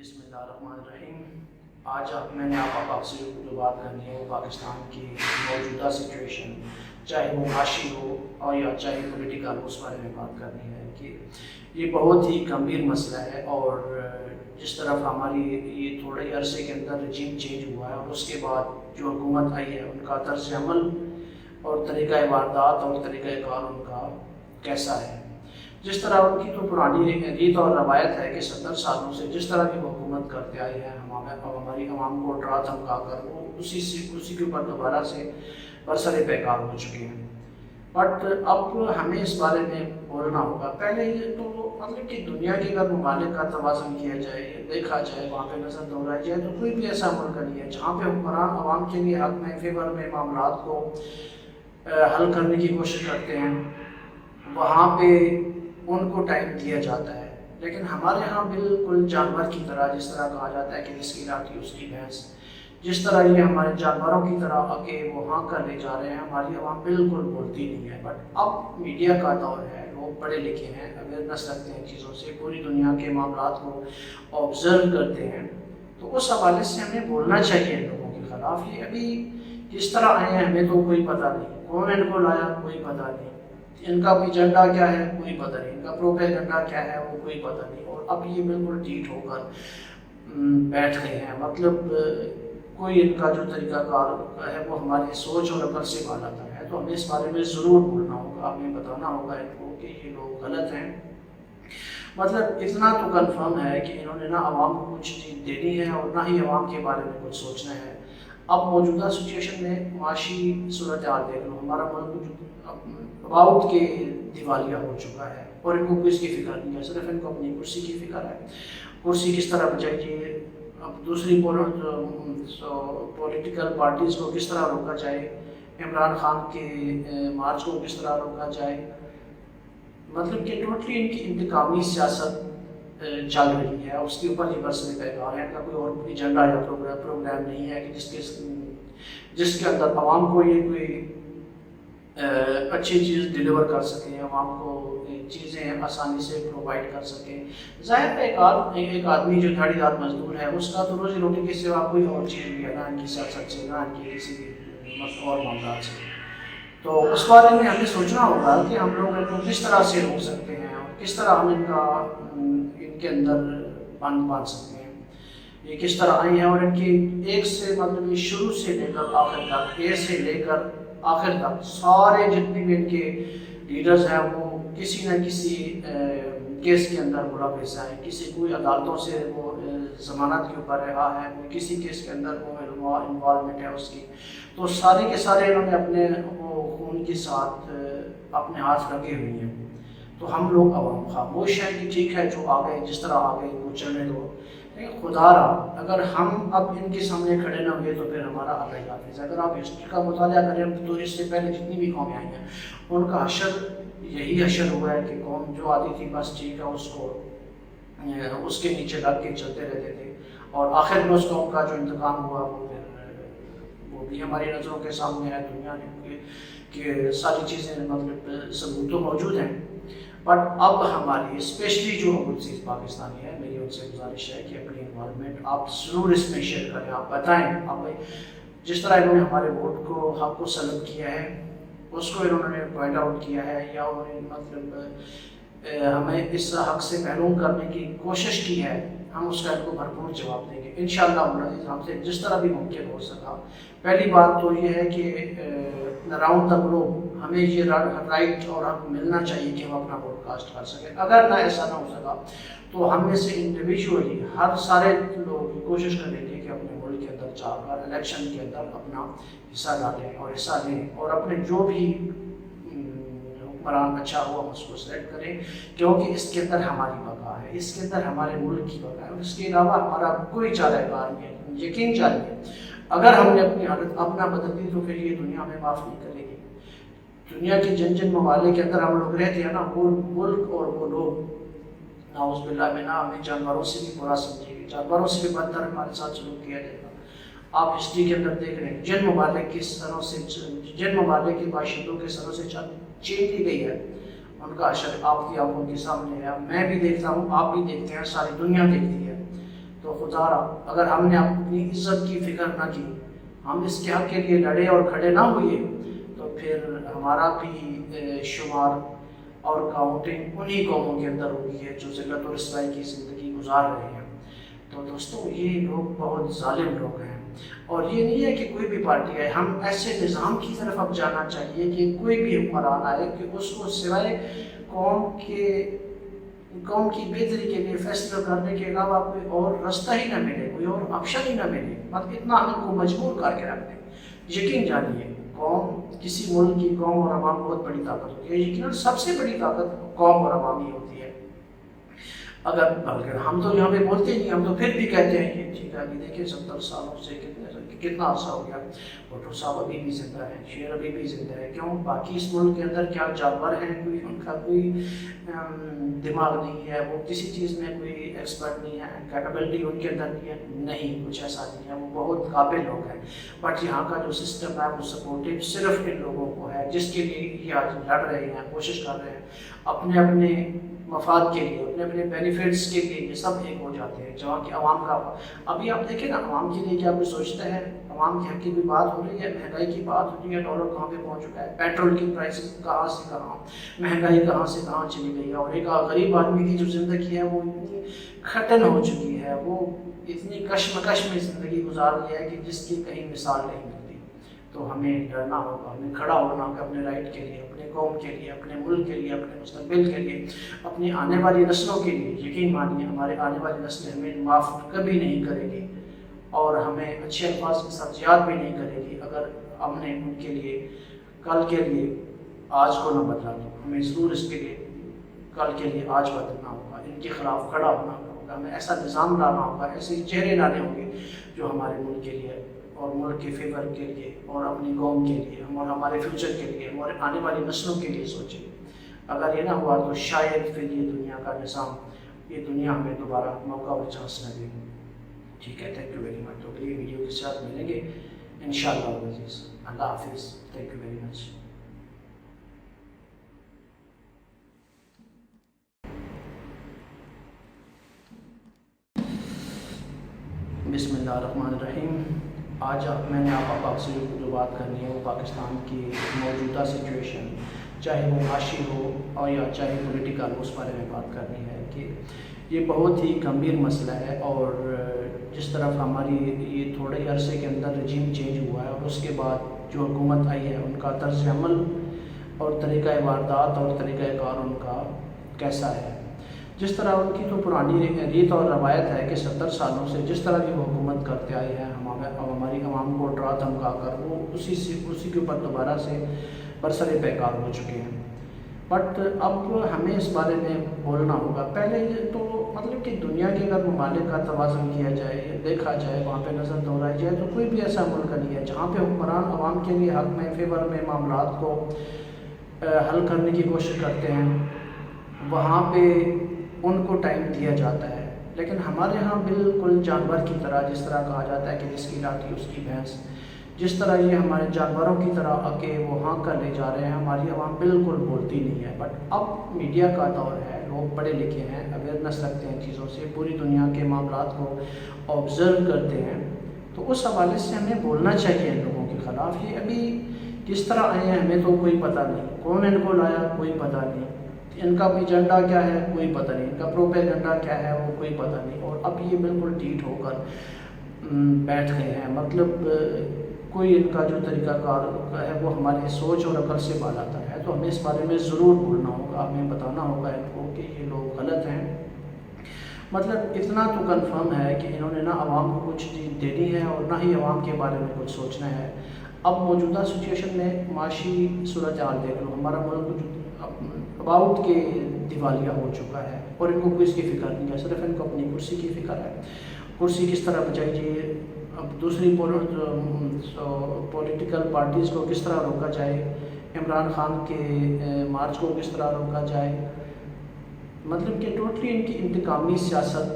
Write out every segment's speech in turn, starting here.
بسم اللہ الرحمن الرحیم۔ آج میں نے آپ سے جو بات کرنی ہے وہ پاکستان کی موجودہ سچویشن، چاہے وہ معاشی ہو اور یا چاہے پولیٹیکل ہو، اس بارے میں بات کرنی ہے کہ یہ بہت ہی گمبھیر مسئلہ ہے۔ اور جس طرف ہماری یہ تھوڑے عرصے کے اندر رجیم چینج ہوا ہے اور اس کے بعد جو حکومت آئی ہے ان کا طرز عمل اور طریقہ واردات اور طریقہ کار ان کا کیسا ہے، جس طرح ان کی تو پرانی ریت اور روایت ہے کہ 70 سالوں سے جس طرح کی وہ حکومت کرتے آئے ہیں، ہماری عوام کو ڈرا دھمکا کر وہ اسی کے اوپر دوبارہ سے برسر پیکار ہو چکے ہیں۔ بٹ اب ہمیں اس بارے میں بولنا ہوگا۔ پہلے یہ تو مطلب کہ دنیا کے اگر ممالک کا توازن کیا جائے، دیکھا جائے، وہاں پہ نظر دوہرائی جائے، تو کوئی بھی ایسا ملک نہیں ہے جہاں پہ حکمران عوام کے لیے حق میں فیور میں معاملات کو حل کرنے کی کوشش کرتے ہیں، وہاں پہ ان کو ٹائم دیا جاتا ہے۔ لیکن ہمارے ہاں بالکل جانور کی طرح، جس طرح کہا جاتا ہے کہ جس کی لاٹھی اس کی بھینس، جس طرح یہ ہمارے جانوروں کی طرح آگے وہاں کر لے جا رہے ہیں، ہماری عوام بالکل بولتی نہیں ہے۔ بٹ اب میڈیا کا دور ہے، لوگ پڑھے لکھے ہیں، اویئرنیس رکھتے ہیں چیزوں سے، پوری دنیا کے معاملات کو آبزرو کرتے ہیں، تو اس حوالے سے ہمیں بولنا چاہیے لوگوں کے خلاف۔ یہ ابھی کس طرح آئے ہیں ہمیں تو کوئی پتہ نہیں، کون ان کو لایا کوئی پتہ نہیں، ان کا کوئی ایجنڈا کیا ہے کوئی پتہ نہیں، ان کا پروپیگنڈا کیا ہے وہ کوئی پتہ نہیں، اور اب یہ بالکل ڈھیٹ ہو کر بیٹھ گئے ہیں۔ مطلب کوئی ان کا جو طریقہ کار ہے وہ ہماری سوچ اور عقل سے بالا تر ہے، تو ہمیں اس بارے میں ضرور بولنا ہوگا، ہمیں بتانا ہوگا ان کو کہ یہ لوگ غلط ہیں۔ مطلب اتنا تو کنفرم ہے کہ انہوں نے نہ عوام کو کچھ چیز دینی ہے اور نہ ہی عوام کے بارے میں کچھ سوچنا ہے۔ اب موجودہ سچویشن میں معاشی صورتحال دیکھ لو، ہمارا ملک اباؤٹ کے دیوالیہ ہو چکا ہے اور ان کو کس کی فکر نہیں ہے، صرف ان کو اپنی کرسی کی فکر ہے، کرسی کس طرح بچائی جائے، اب دوسری پولیٹیکل پارٹیز کو کس طرح روکا جائے، عمران خان کے مارچ کو کس طرح روکا جائے، مطلب کہ ٹوٹلی ان کی انتقامی سیاست چل رہی ہے، اس کے اوپر ہی برسر پیکار ہے، ان کا کوئی اور ایجنڈا یا پروگرام نہیں ہے کہ جس کے اندر عوام کو یہ کوئی اچھی چیز ڈیلیور کر سکیں، عوام کو چیزیں آسانی سے پرووائڈ کر سکیں۔ ظاہر ہے ایک آدمی جو دھاڑی دار مزدور ہے، اس کا تو روزی روٹی کے سوا کوئی اور چیز بھی ہے، نہ ان کی سیاست سے، نہ ان کی کسی اور معاملات سے۔ تو اس بارے میں ہمیں سوچنا ہوگا کہ ہم لوگ ان کو کس طرح سے روک سکتے ہیں اور کس طرح ہم ان کے اندر باندھ سکتے ہیں، یہ کس طرح آئی ہیں، اور ان کی ایک سے مطلب یہ شروع سے لے کر آخر تک، اے سے لے کر آخر تک سارے جتنے بھی ان کے لیڈرز ہیں وہ کسی نہ کسی کیس کے اندر ملوث ہیں، کوئی عدالتوں سے وہ ضمانت کے اوپر رہا ہے، کوئی کسی کیس کے اندر وہ انوالومنٹ ہے اس کی، تو سارے کے سارے انہوں نے اپنے وہ خون کے ساتھ اپنے ہاتھ رکھے ہوئے ہیں۔ تو ہم لوگ عوام خاموش ہیں کہ ٹھیک ہے جو آ گئے جس طرح آ گئے وہ چلنے دو، لیکن خدا را اگر ہم اب ان کے سامنے کھڑے نہ ہوئے تو پھر ہمارا اللہ حافظ۔ اگر آپ ہسٹری کا مطالعہ کریں تو اس سے پہلے جتنی بھی قومیں آئی ہیں ان کا حشر یہی حشر ہوا ہے کہ قوم جو آتی تھی بس ٹھیک ہے اس کے نیچے لگ کے چلتے رہتے تھے، اور آخر میں اس قوم کا جو انتقام ہوا وہ بھی ہماری نظروں کے سامنے ہے، دنیا نے کہ ساری چیزیں مطلب ثبوت تو موجود ہیں۔ بٹ اب ہماری اسپیشلی جو اوورسیز پاکستانی ہے، میری ان سے گزارش ہے کہ اپنی انوالومنٹ آپ ضرور اس میں شیئر کریں، آپ بتائیں، آپ جس طرح انہوں نے ہمارے ووٹ کو حق کو سلب کیا ہے اس کو انہوں نے پوائنٹ آؤٹ کیا ہے، یا انہوں نے مطلب ہمیں اس حق سے محروم کرنے کی کوشش کی ہے، ہم اس کا ان کو بھرپور جواب دیں گے انشاءاللہ العزیز، ہم سے جس طرح بھی ممکن ہو سکا۔ پہلی بات تو یہ ہے کہ راؤنڈ دا گلوب ہمیں یہ رائٹ اور حق ملنا چاہیے کہ ہم اپنا پوڈ کاسٹ کر سکیں۔ اگر نہ ایسا نہ ہو سکا تو ہم میں سے انڈیویجولی ہر سارے لوگ کوشش کریں گے کہ اپنے ملک کے اندر جا کر الیکشن کے اندر اپنا حصہ ڈالیں اور حصہ لیں، اور اپنے جو بھی حکمران اچھا ہوا اس کو سلیکٹ کریں، کیونکہ اس کے اندر ہماری بقا ہے، اس کے اندر ہمارے ملک کی بقا ہے، اور اس کے علاوہ ہمارا کوئی چارہ کار نہیں ہے۔ یقین چاہیے اگر ہم نے اپنی حالت اپنا بدل دی تو پھر یہ دنیا ہمیں معاف نہیں کرے گی۔ دنیا کے جن ممالک کے اندر ہم لوگ رہتے ہیں نا، وہ ملک اور وہ لوگ نعوذ باللہ میں نا ہمیں جانوروں سے بھی برا سمجھے گی، جانوروں سے بھی بدتر ہمارے ساتھ سلوک کیا جائے گا۔ آپ ہسٹری کے اندر دیکھ رہے ہیں جن ممالک کے باشندوں کے سروں سے چین لی گئی ہے ان کا حشر آپ کی آنکھوں کے سامنے ہے، میں بھی دیکھتا ہوں، آپ بھی دیکھتے ہیں، ساری دنیا دیکھتی ہے۔ تو خدا را اگر ہم نے اپنی عزت کی فکر نہ کی، ہم اس کے حق کے لیے لڑے اور کھڑے نہ ہوئے، تو پھر ہمارا بھی شمار اور کاؤنٹنگ انہی قوموں کے اندر ہوئی ہے جو ذلت اور رسوائی کی زندگی گزار رہے ہیں۔ تو دوستوں یہ لوگ بہت ظالم لوگ ہیں، اور یہ نہیں ہے کہ کوئی بھی پارٹی ہے، ہم ایسے نظام کی طرف اب جانا چاہیے کہ کوئی بھی حکمران آئے کہ اس کو سوائے قوم کی بہتری کے لیے فیصلہ کرنے کے علاوہ کوئی اور رستہ ہی نہ ملے، کوئی اور آپشن ہی نہ ملے، مطلب اتنا ہم کو مجبور کر کے رکھ دیں۔ یقین جانیے قوم، کسی ملک کی قوم اور عوام بہت بڑی طاقت ہوتی ہے، یقیناً سب سے بڑی طاقت قوم اور عوام ہی ہوتی ہے۔ اگر بلکہ ہم تو یہاں پہ بولتے نہیں، ہم تو پھر بھی کہتے ہیں کہ ٹھیک ہے ابھی دیکھیں 70 سالوں سے کتنا عرصہ ہو گیا، بھٹو صاحب ابھی بھی زندہ ہیں، شیر ابھی بھی زندہ ہے، کیوں؟ باقی اس ملک کے اندر کیا جانور ہیں، کوئی ان کا کوئی دماغ نہیں ہے، وہ کسی چیز میں کوئی ایکسپرٹ نہیں ہے، کیپیبلٹی ان کے اندر نہیں ہے، نہیں کچھ ایسا نہیں ہے، وہ بہت قابل لوگ ہیں، بٹ یہاں کا جو سسٹم ہے وہ سپورٹیو صرف ان لوگوں کو ہے جس کے لیے یہ آج لڑ رہے ہیں، کوشش کر رہے ہیں اپنے اپنے مفاد کے لیے، اپنے اپنے بینیفٹس کے لیے، یہ سب ایک ہو جاتے ہیں جہاں کہ عوام کا۔ ابھی آپ دیکھیں نا عوام کے لیے کیا کوئی سوچتا ہے؟ عوام کے حق کی بھی بات ہو رہی ہے، مہنگائی کی بات ہو رہی ہے، ڈالر کہاں پہ پہنچ چکا ہے، پیٹرول کی پرائس کہاں سے کہاں، مہنگائی کہاں سے کہاں چلی گئی ہے، اور ایک غریب آدمی کی جو زندگی ہے وہ اتنی کھٹن ہو چکی ہے، وہ اتنی کشمکش میں زندگی گزار رہی ہے کہ جس کی کہیں مثال نہیں ملتی۔ تو ہمیں لڑنا ہوگا، ہمیں کھڑا ہونا ہوگا اپنے رائٹ کے لیے، اپنے قوم کے لیے، اپنے ملک کے لیے، اپنے مستقبل کے لیے، اپنی آنے والی نسلوں کے لیے۔ یقین مانیے ہمارے آنے والی نسلیں ہمیں معاف کبھی نہیں کرے گی، اور ہمیں اچھے الفاظ کے ساتھ یاد بھی نہیں کرے گی اگر ہم نے ان کے لیے کل کے لیے آج کو نہ بدلا تو ہمیں ضرور اس کے لیے کل کے لیے آج بدلنا ہوگا، ان کے خلاف کھڑا ہونا ہوگا، ہمیں ایسا نظام لانا ہوگا، ایسے چہرے لانے ہوں گے جو ہمارے ملک کے لیے اور ملک کے فیور کے لیے اور اپنی قوم کے لیے اور ہمارے فیوچر کے لیے، ہمارے آنے والی نسلوں کے لیے سوچیں۔ اگر یہ نہ ہوا تو شاید پھر یہ دنیا کا نظام، یہ دنیا ہمیں دوبارہ موقع اور چانس نہ دے۔ ٹھیک ہے، تھینک یو ویری مچ۔ تو اگلی ویڈیو کے ساتھ ملیں گے انشاءاللہ عزیز۔ اللہ حافظ، تھینک یو ویری مچ۔ بسم اللہ الرحمن الرحیم۔ آج میں نے آپ سے جو بات کرنی ہے وہ پاکستان کی موجودہ سچویشن، چاہے وہ معاشی ہو اور یا چاہے پولیٹیکل، اس بارے میں بات کرنی ہے کہ یہ بہت ہی گمبھیر مسئلہ ہے، اور جس طرف ہماری یہ تھوڑے ہی عرصے کے اندر رجیم چینج ہوا ہے اور اس کے بعد جو حکومت آئی ہے ان کا طرز عمل اور طریقہ واردات اور طریقہ کار ان کا کیسا ہے۔ جس طرح ان کی تو پرانی ریت اور روایت ہے کہ 70 سالوں سے جس طرح کی وہ حکومت کرتے آئے ہیں، ہماری عوام کو ڈرا دھمکا کر وہ اسی کے اوپر دوبارہ سے برسر پیکار ہو چکے ہیں۔ بٹ اب ہمیں اس بارے میں بولنا ہوگا۔ پہلے تو مطلب کہ دنیا کے اگر ممالک کا توازن کیا جائے، دیکھا جائے، وہاں پہ نظر دہرائی جائے تو کوئی بھی ایسا ملک نہیں ہے جہاں پہ حکمران عوام کے لیے حق میں، فیور میں معاملات کو حل کرنے کی کوشش کرتے ہیں، وہاں پہ ان کو ٹائم دیا جاتا ہے۔ لیکن ہمارے ہاں بالکل جانور کی طرح، جس طرح کہا جاتا ہے کہ جس کی لاٹھی اس کی بھینس، جس طرح یہ ہمارے جانوروں کی طرح آ کے وہ ہاں کر لے جا رہے ہیں، ہماری عوام بالکل بولتی نہیں ہے۔ بٹ اب میڈیا کا دور ہے، لوگ پڑھے لکھے ہیں، اویئرنیس رکھتے ہیں چیزوں سے، پوری دنیا کے معاملات کو آبزرو کرتے ہیں، تو اس حوالے سے ہمیں بولنا چاہیے ان لوگوں کے خلاف۔ یہ ابھی کس طرح آئے ہیں ہمیں تو کوئی پتہ نہیں، کون ان کو لایا کوئی پتہ نہیں، ان کا ایجنڈا کیا ہے کوئی پتہ نہیں، ان کا پروپیگنڈا کیا ہے وہ کوئی پتہ نہیں، اور اب یہ بالکل ڈھیٹ ہو کر بیٹھ گئے ہیں۔ مطلب کوئی ان کا جو طریقہ کار ہے وہ ہماری سوچ اور عقل سے بالاتا ہے، تو ہمیں اس بارے میں ضرور بولنا ہوگا، ہمیں بتانا ہوگا ان کو کہ یہ لوگ غلط ہیں۔ مطلب اتنا تو کنفرم ہے کہ انہوں نے نہ عوام کو کچھ چیز دینی ہے اور نہ ہی عوام کے بارے میں کچھ سوچنا ہے۔ اب موجودہ سچویشن میں معاشی صورتحال دیکھ لو، ہمارا ملک اباؤٹ کے دیوالیہ ہو چکا ہے، اور ان کو کوئی اس کی فکر نہیں ہے، صرف ان کو اپنی کرسی کی فکر ہے، کرسی کس طرح بچائی جائے، اب دوسری پولیٹیکل پارٹیز کو کس طرح روکا جائے، عمران خان کے مارچ کو کس طرح روکا جائے۔ مطلب کہ ٹوٹلی ان کی انتقامی سیاست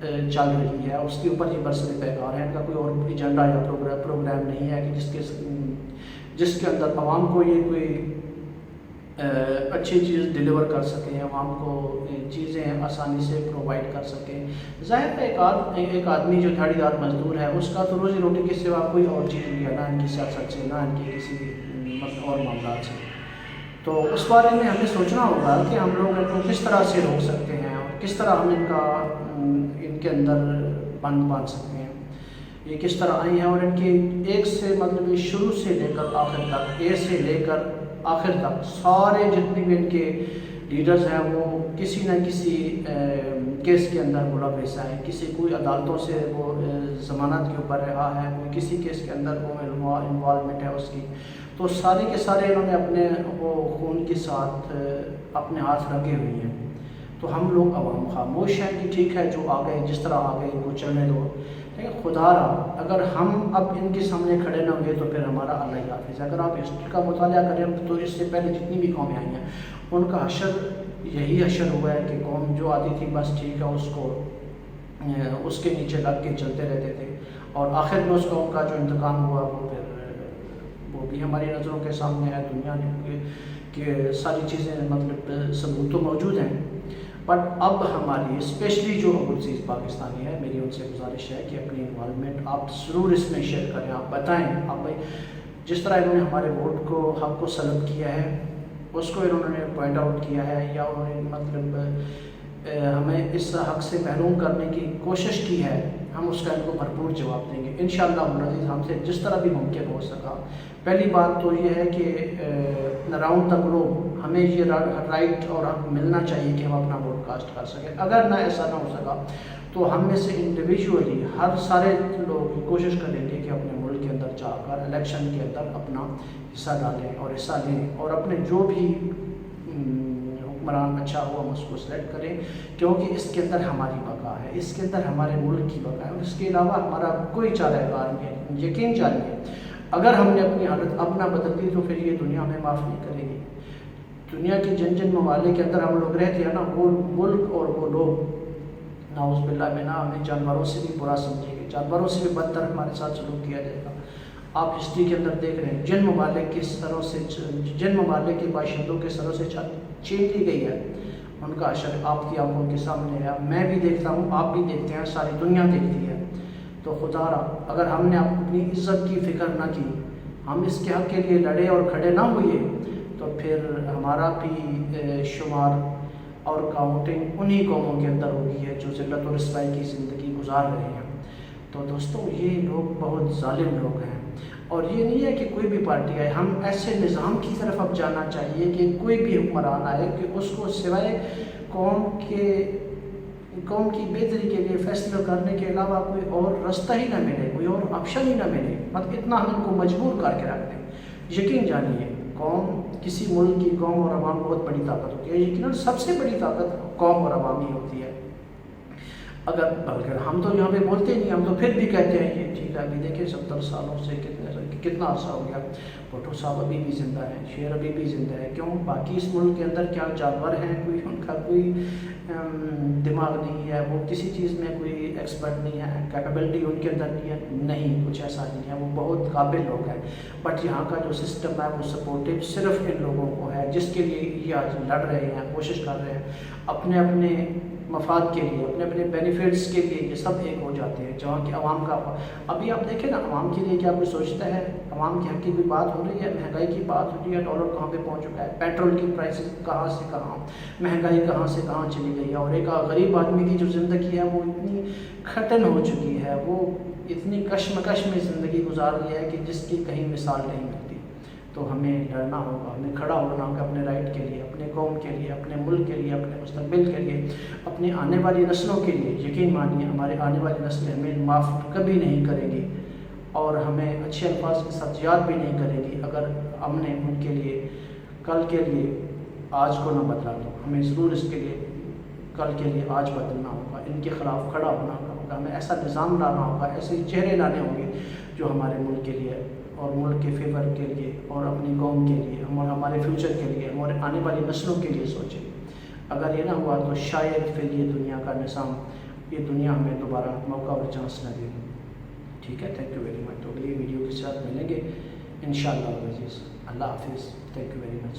چل رہی ہے، اس کے اوپر یہ برسر پیکار ہے، ان کا کوئی اور ایجنڈا یا پروگرام نہیں ہے کہ جس کے اندر عوام کو یہ کوئی اچھی چیز ڈیلیور کر سکیں، عوام کو چیزیں آسانی سے پرووائڈ کر سکیں۔ ظاہر ہے ایک آدمی جو دھاڑی دار مزدور ہے اس کا تو روزی روٹی کے سوا کوئی اور چیز نہیں ہے، نہ ان کی سیاست سے، نہ ان کی کسی اور معاملات سے۔ تو اس بارے میں ہمیں سوچنا ہوگا کہ ہم لوگ ان کو کس طرح سے روک سکتے ہیں اور کس طرح ہم ان کے اندر بند باندھ سکتے ہیں، یہ کس طرح آئی ہیں، اور ان کی ایک سے مطلب شروع سے لے کر آخر تک، اے سے لے کر آخر تک سارے جتنے بھی ان کے لیڈرز ہیں وہ کسی نہ کسی کیس کے اندر ملوث ہیں، کوئی عدالتوں سے وہ ضمانت کے اوپر رہا ہے، کوئی کسی کیس کے اندر وہ انوالومنٹ ہے اس کی، تو سارے کے سارے انہوں نے اپنے وہ خون کے ساتھ اپنے ہاتھ رنگے ہوئے ہیں۔ تو ہم لوگ عوام خاموش ہیں کہ ٹھیک ہے جو آ گئے جس طرح آ گئے وہ چلنے دو، لیکن خدا را اگر ہم اب ان کے سامنے کھڑے نہ ہوئے تو پھر ہمارا اللہ حافظ۔ اگر آپ ہسٹری کا مطالعہ کریں تو اس سے پہلے جتنی بھی قومیں آئی ہیں ان کا حشر یہی حشر ہوا ہے کہ قوم جو آتی تھی بس ٹھیک ہے اس کے نیچے لگ کے چلتے رہتے تھے، اور آخر میں اس قوم کا جو انتقام ہوا وہ بھی ہماری نظروں کے سامنے ہے، دنیا نے کہ ساری چیزیں مطلب ثبوت تو موجود ہیں۔ بٹ اب ہماری اسپیشلی جو اوورسیز پاکستانی ہے، میری ان سے گزارش ہے کہ اپنی انوالومنٹ آپ ضرور اس میں شیئر کریں، آپ بتائیں، آپ جس طرح انہوں نے ہمارے ووٹ کو حق کو سلب کیا ہے اس کو انہوں نے پوائنٹ آؤٹ کیا ہے، یا انہوں نے مطلب ہمیں اس حق سے محروم کرنے کی کوشش کی ہے، ہم اس کا ان کو بھرپور جواب دیں گے انشاءاللہ العزیز، ہم سے جس طرح بھی ممکن ہو سکا۔ پہلی بات تو یہ ہے کہ راؤنڈ تک لوگ ہمیں یہ رائٹ اور حق ملنا چاہیے کہ ہم اپنا ووٹ کاسٹ کر سکیں۔ اگر نہ ایسا نہ ہو سکا تو ہم میں سے انڈیویجولی ہر سارے لوگ کوشش کریں گے کہ اپنے ملک کے اندر جا کر الیکشن کے اندر اپنا حصہ ڈالیں اور حصہ لیں، اور اپنے جو بھی حکمران اچھا ہوا ہم اس کو سلیکٹ کریں، کیونکہ اس کے اندر ہماری بقا ہے، اس کے اندر ہمارے ملک کی بقا ہے، اور اس کے علاوہ ہمارا کوئی چارہ کار نہیں ہے۔ یقین جانیے اگر ہم نے اپنی حالت اب نہ بدل دی تو پھر یہ دنیا ہمیں معاف نہیں کرے گی۔ دنیا کے جن ممالک کے اندر ہم لوگ رہتے ہیں نا، وہ ملک اور وہ لوگ نعوذ باللہ میں ہمیں جانوروں سے بھی برا سمجھیں گے، جانوروں سے بھی بدتر ہمارے ساتھ سلوک کیا جائے گا۔ آپ ہسٹری کے اندر دیکھ رہے ہیں جن ممالک کے باشندوں کے سروں سے چھت چھین لی گئی ہے ان کا حشر آپ کی آنکھوں کے سامنے ہے، میں بھی دیکھتا ہوں، آپ بھی دیکھتے ہیں، ساری دنیا دیکھتی ہے۔ تو خدا را اگر ہم نے اپنی عزت کی فکر نہ کی، ہم اس کے حق کے لیے لڑے اور کھڑے نہ ہوئے تو پھر ہمارا بھی شمار اور کاؤنٹنگ انہی قوموں کے اندر ہوگی ہے جو ذلت و رسوائی کی زندگی گزار رہے ہیں۔ تو دوستو یہ لوگ بہت ظالم لوگ ہیں، اور یہ نہیں ہے کہ کوئی بھی پارٹی آئے، ہم ایسے نظام کی طرف اب جانا چاہیے کہ کوئی بھی حکمران آئے کہ اس کو سوائے قوم کی بہتری کے لیے فیصلہ کرنے کے علاوہ کوئی اور رستہ ہی نہ ملے، کوئی اور آپشن ہی نہ ملے، مطلب اتنا ہم ان کو مجبور کر کے رکھ دیں۔ یقین جانیے کسی ملک کی قوم اور عوام بہت بڑی طاقت ہوتی ہے، یقیناً سب سے بڑی طاقت قوم اور عوام ہی ہوتی ہے۔ بلکہ ہم تو یہاں پہ بولتے نہیں، ہم تو پھر بھی کہتے ہیں یہ ٹھیک ہے، ابھی دیکھیں 70 سالوں سے کتنا عرصہ ہو گیا، بھٹو صاحب ابھی بھی زندہ ہیں، شیر ابھی بھی زندہ ہے، کیوں؟ باقی اس ملک کے اندر کیا جانور ہیں، کوئی ان کا کوئی دماغ نہیں ہے، وہ کسی چیز میں کوئی ایکسپرٹ نہیں ہے، کیپیبلٹی ان کے اندر نہیں ہے، نہیں کچھ ایسا نہیں ہے، وہ بہت قابل لوگ ہیں، بٹ یہاں کا جو سسٹم ہے وہ سپورٹو صرف ان لوگوں کو ہے جس کے لیے یہ آج لڑ رہے ہیں، کوشش کر رہے ہیں اپنے اپنے مفاد کے لیے، اپنے اپنے بینیفٹس کے لیے، یہ سب ایک ہو جاتے ہیں، جہاں کہ عوام کا ابھی آپ دیکھیں نا عوام کے لیے کیا کوئی سوچتا ہے؟ عوام کے حق کی کوئی بات ہو رہی ہے؟ مہنگائی کی بات ہو رہی ہے، ڈالر کہاں پہ پہنچ چکا ہے، پیٹرول کی پرائسز کہاں سے کہاں، مہنگائی کہاں سے کہاں چلی گئی ہے، اور ایک غریب آدمی کی جو زندگی ہے وہ اتنی کھٹن ہو چکی ہے، وہ اتنی کشمکش میں زندگی گزار رہی ہے کہ جس کی کہیں مثال نہیں ملتی۔ تو ہمیں لڑنا ہوگا، ہمیں کھڑا ہونا ہوگا اپنے رائٹ کے لیے، اپنے قوم کے لیے، اپنے ملک کے لیے، اپنے مستقبل کے لیے، اپنی آنے والی نسلوں کے لیے۔ یقین مانیے ہمارے آنے والی نسلیں ہمیں معاف کبھی نہیں کریں گی، اور ہمیں اچھے الفاظ کے ساتھ یاد بھی نہیں کریں گی اگر ہم نے ان کے لیے کل کے لیے آج کو نہ بدلا تو ہمیں ضرور اس کے لیے کل کے لیے آج بدلنا ہوگا، ان کے خلاف کھڑا ہونا ہوگا، ہمیں ایسا نظام لانا ہوگا، ایسے چہرے لانے ہوں گے جو ہمارے ملک کے لیے اور ملک کے فیور کے لیے اور اپنی قوم کے لیے اور ہمارے فیوچر کے لیے، ہمارے آنے والی نسلوں کے لیے سوچیں۔ اگر یہ نہ ہوا تو شاید پھر یہ دنیا کا نظام، یہ دنیا ہمیں دوبارہ موقع اور چانس نہ دے۔ ٹھیک ہے، تھینک یو ویری مچ۔ تو اگلی ویڈیو کے ساتھ ملیں گے انشاءاللہ العزیز۔ اللہ حافظ، تھینک یو ویری مچ۔